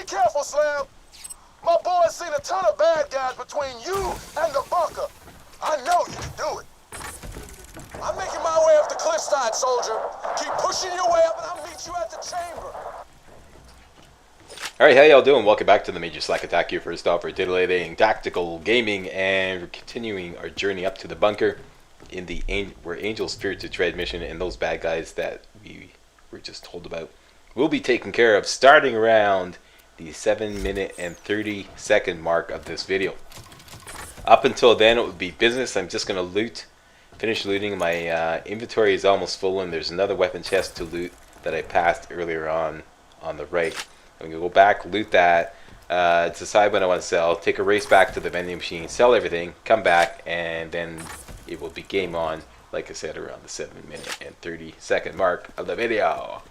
careful, Slam. My boy's seen a ton of bad guys between you and the bunker. I know you can do it. I'm making my way up the cliffside, soldier. Keep pushing your way up and I'll meet you at the chamber. Alright, how y'all doing? Welcome back to the MajorSlackAttack, your first stop for titillating tactical gaming, and we're continuing our journey up to the bunker in the where Angel's Spirit to Tread mission, and those bad guys that we were just told about will be taken care of starting around the 7-minute and 30-second mark of this video. Up until then, it would be business. I'm just going to finish looting. My inventory is almost full, and there's another weapon chest to loot that I passed earlier on the right. I'm going to go back, loot that, decide when I want to sell, take a race back to the vending machine, sell everything, come back, and then it will be game on, like I said, around the 7-minute and 30-second mark of the video.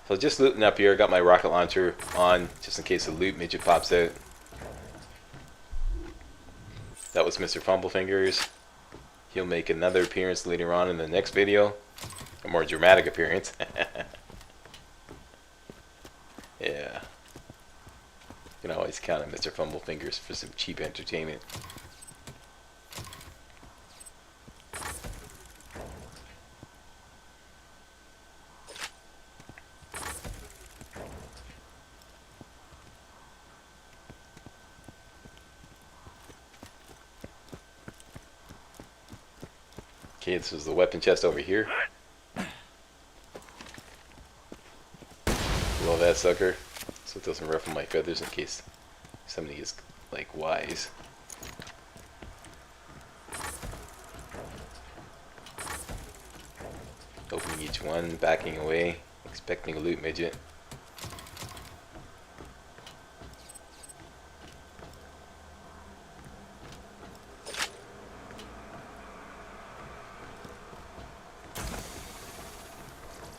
So just looting up here, got my rocket launcher on, just in case the loot midget pops out. That was Mr. Fumblefingers. He'll make another appearance later on in the next video, a more dramatic appearance. Yeah. You can always count on Mr. Fumblefingers for some cheap entertainment. Okay, this is the weapon chest over here. Below that sucker, so it doesn't ruffle my feathers in case somebody is like wise. Opening each one, backing away, expecting a loot midget.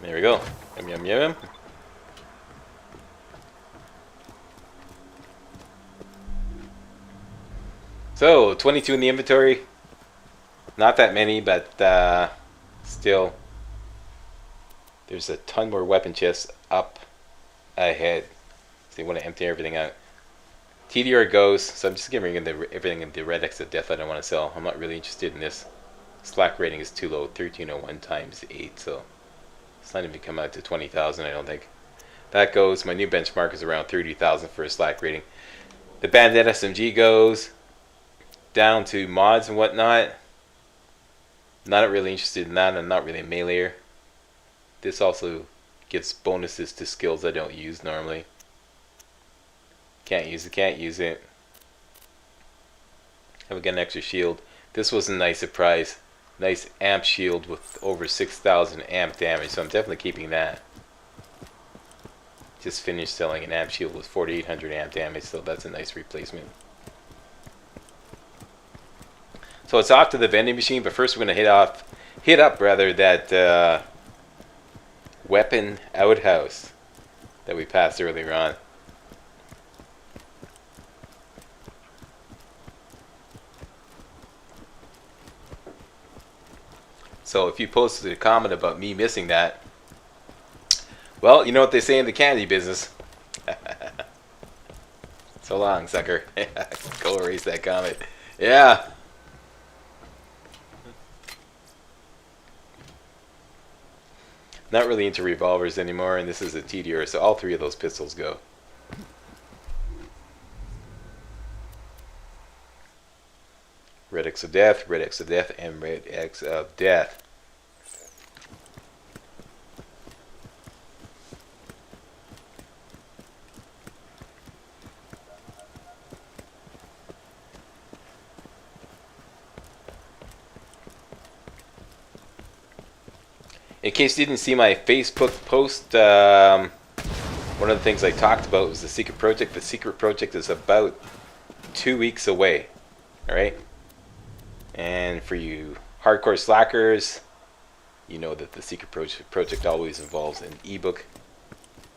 There we go. Yum yum yum. So, 22 in the inventory. Not that many, but still. There's a ton more weapon chests up ahead. So you want to empty everything out. TDR goes, so I'm just giving everything in the red X of death I don't want to sell. I'm not really interested in this. Slack rating is too low, 1301 times 8, so it's not even come out to 20,000, I don't think. That goes. My new benchmark is around 30,000 for a slack rating. The Bandit SMG goes. Down to mods and whatnot. Not really interested in that. I'm not really a meleeer. This also gives bonuses to skills I don't use normally. Can't use it, can't use it. Have got an extra shield. This was a nice surprise. Nice amp shield with over 6,000 amp damage, so I'm definitely keeping that. Just finished selling an amp shield with 4,800 amp damage, so that's a nice replacement. So it's off to the vending machine, but first we're going to hit up that weapon outhouse that we passed earlier on. So if you posted a comment about me missing that, well, you know what they say in the candy business. So long, sucker. Go erase that comment. Yeah. Not really into revolvers anymore, and this is a TDR, so all three of those pistols go. Red X of Death, Red X of Death, and Red X of Death. In case you didn't see my Facebook post, one of the things I talked about was the secret project. The secret project is about 2 weeks away. Alright? And for you hardcore slackers, you know that the secret project always involves an ebook.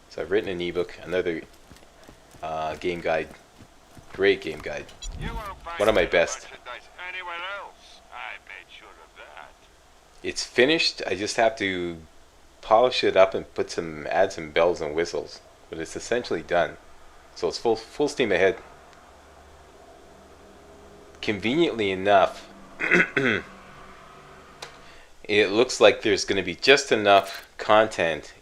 So I've written an ebook, another game guide. Great game guide. One of my best. It's finished. I just have to polish it up and add some bells and whistles. but it's essentially done. So it's full steam ahead. Conveniently enough, it looks like there's going to be just enough content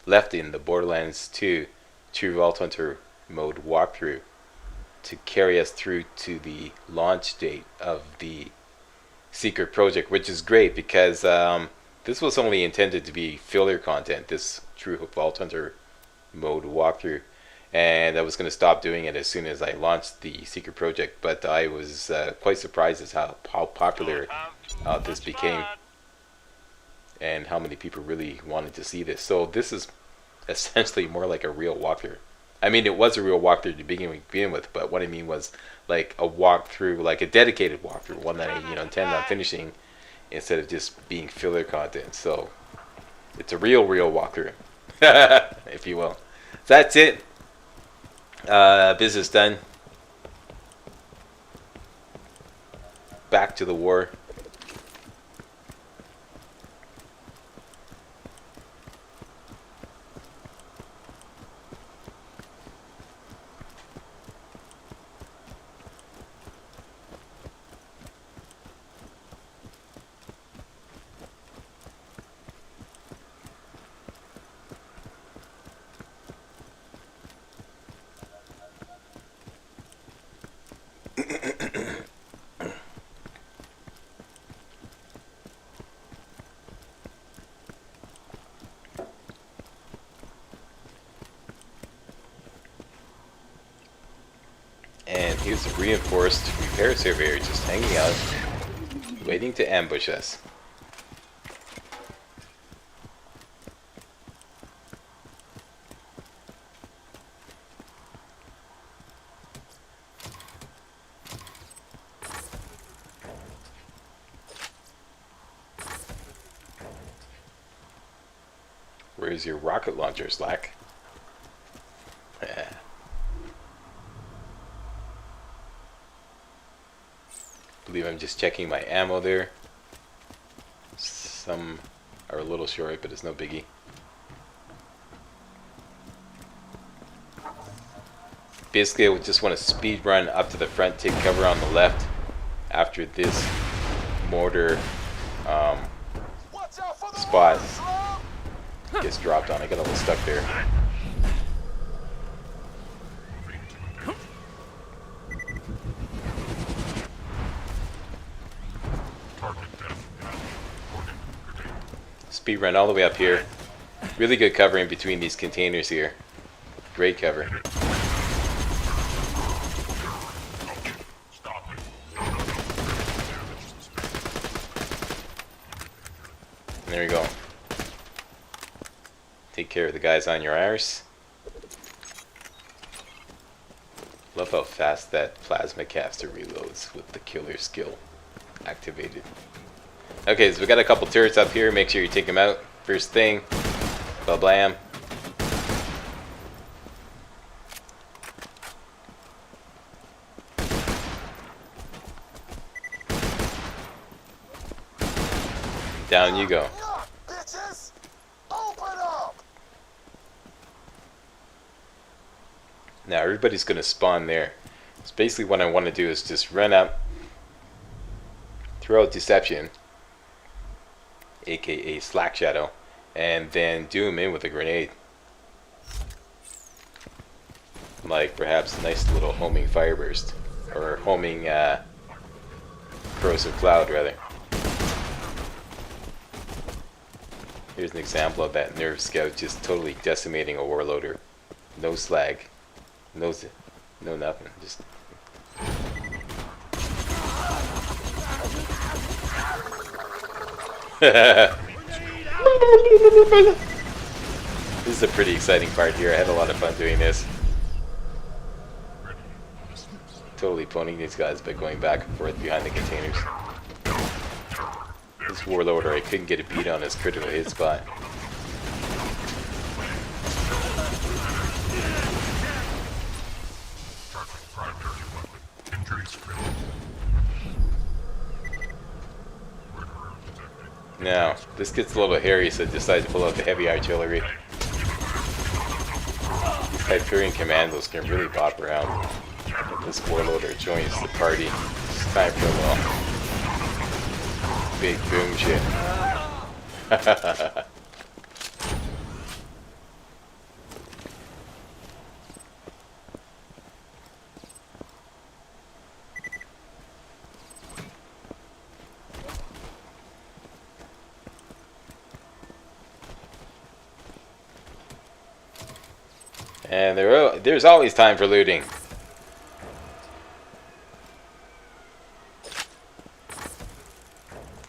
left in the Borderlands 2 True Vault Hunter mode walkthrough to carry us through to the launch date of the secret project, which is great because this was only intended to be filler content, this True Vault Hunter mode walkthrough, and I was going to stop doing it as soon as I launched the secret project, but I was quite surprised as how popular this became and how many people really wanted to see this. So this is essentially more like a real walkthrough. I mean, it was a real walkthrough to begin with, but what I mean was like a walkthrough, like a dedicated walkthrough, one that I intend on finishing instead of just being filler content. So it's a real walkthrough, if you will. So that's it. Business done. Back to the war. And here's a reinforced repair surveyor just hanging out, waiting to ambush us. Where's your rocket launcher, Slack? Believe I'm just checking my ammo there. Some are a little short, but it's no biggie. Basically, I just want to speed run up to the front, take cover on the left after this mortar spot gets dropped on. I got a little stuck there. Speed run all the way up here. Really good cover in between these containers here. Great cover. There we go. Take care of the guys on your arse. Love how fast that plasma caster reloads with the killer skill activated. Okay, so we got a couple turrets up here. Make sure you take them out. First thing, ba-blam. Down you go. Bitches, open up. Now everybody's gonna spawn there. So basically what I want to do is just run up, throw out deception, aka Slack Shadow, and then do him in with a grenade. Like perhaps a nice little homing fireburst, or homing corrosive cloud rather. Here's an example of that nerve scout just totally decimating a warloader. No slag, no nothing, just. This is a pretty exciting part here. I had a lot of fun doing this. Totally pwning these guys by going back and forth behind the containers. This warlord, I couldn't get a beat on his critical hit spot. Now, this gets a little hairy, so I decided to pull out the heavy artillery. Hyperion Commandos can really bop around. This warloader joins the party. It's time for a little big boom shit. And there's always time for looting.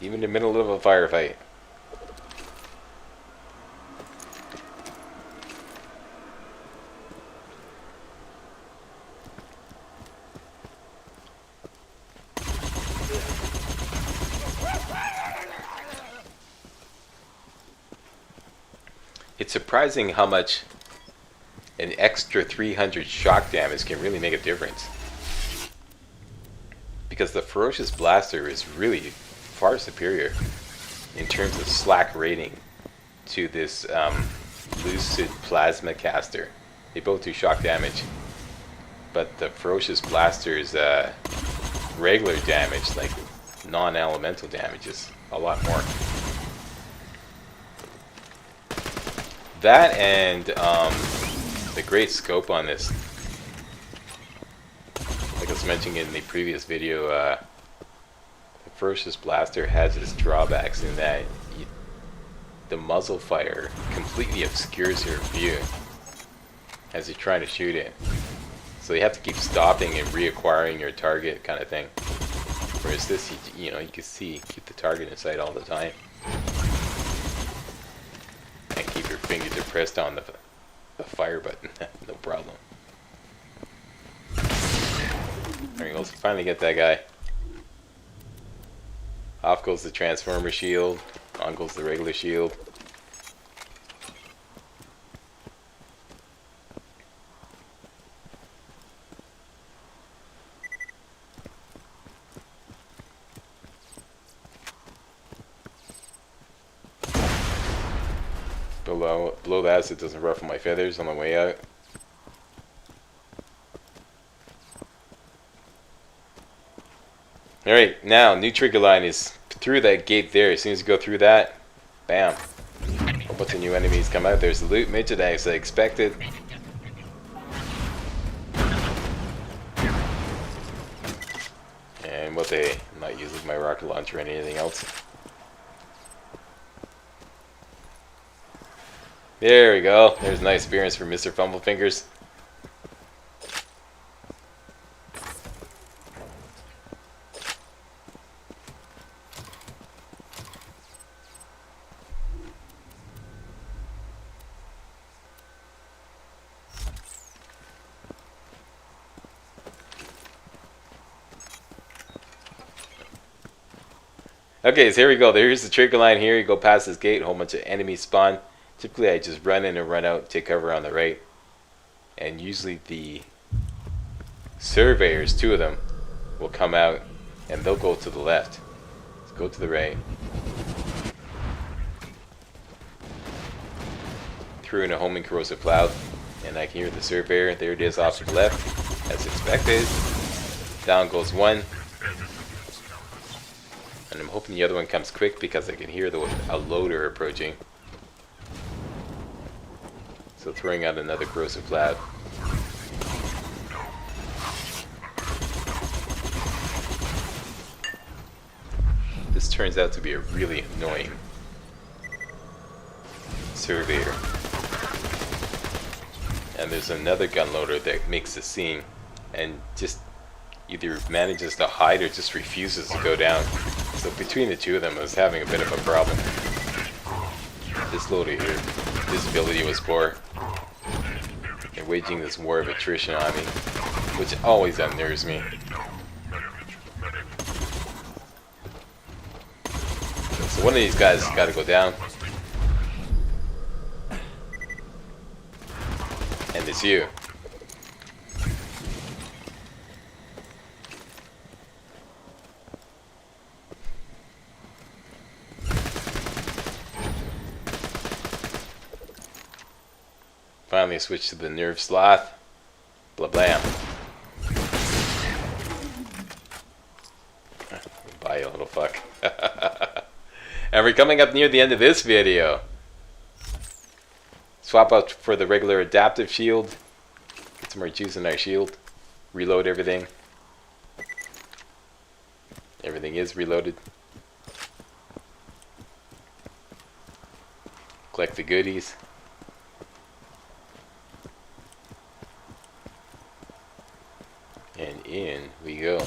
Even in the middle of a firefight. It's surprising how much an extra 300 shock damage can really make a difference. Because the Ferocious Blaster is really far superior in terms of slack rating to this Lucid Plasma Caster. They both do shock damage, but the Ferocious Blaster's regular damage, like non-elemental damage, is a lot more. That and the great scope on this. Like I was mentioning in the previous video, the Ferocious Blaster has its drawbacks in that the muzzle fire completely obscures your view as you're trying to shoot it. So you have to keep stopping and reacquiring your target, kind of thing. Whereas this, you know, you can see, keep the target in sight all the time. And keep your finger depressed on the fire button, no problem. There we go, let's finally get that guy. Off goes the transformer shield, on goes the regular shield. Below that so it doesn't ruffle my feathers on the way out. Alright, now new trigger line is through that gate there. As soon as you go through that, bam, a whole bunch of new enemies come out. There's the loot midget as I expected. And what I'm not using my rocket launcher or anything else. There we go. There's a nice experience for Mr. Fumblefingers. Okay, so here we go. There's the trigger line here. You go past this gate, a whole bunch of enemies spawn. Typically I just run in and run out, take cover on the right. And usually the surveyors, two of them, will come out and they'll go to the left. So go to the right. Through in a homing corrosive cloud. And I can hear the surveyor. There it is off to the left, as expected. Down goes one. And I'm hoping the other one comes quick because I can hear a loader approaching. So throwing out another corrosive cloud. This turns out to be a really annoying surveyor. And there's another gun loader that makes the scene and just either manages to hide or just refuses to go down. So between the two of them I was having a bit of a problem. This loader here, visibility was poor. They're waging this war of attrition on me, which always unnerves me. So one of these guys has got to go down. And it's you. finally switch to the nerve sloth. Blah blam. Bye, you little fuck. And we're coming up near the end of this video. Swap out for the regular adaptive shield. Get some more juice in our shield. Reload everything. Everything is reloaded. Collect the goodies. And in we go.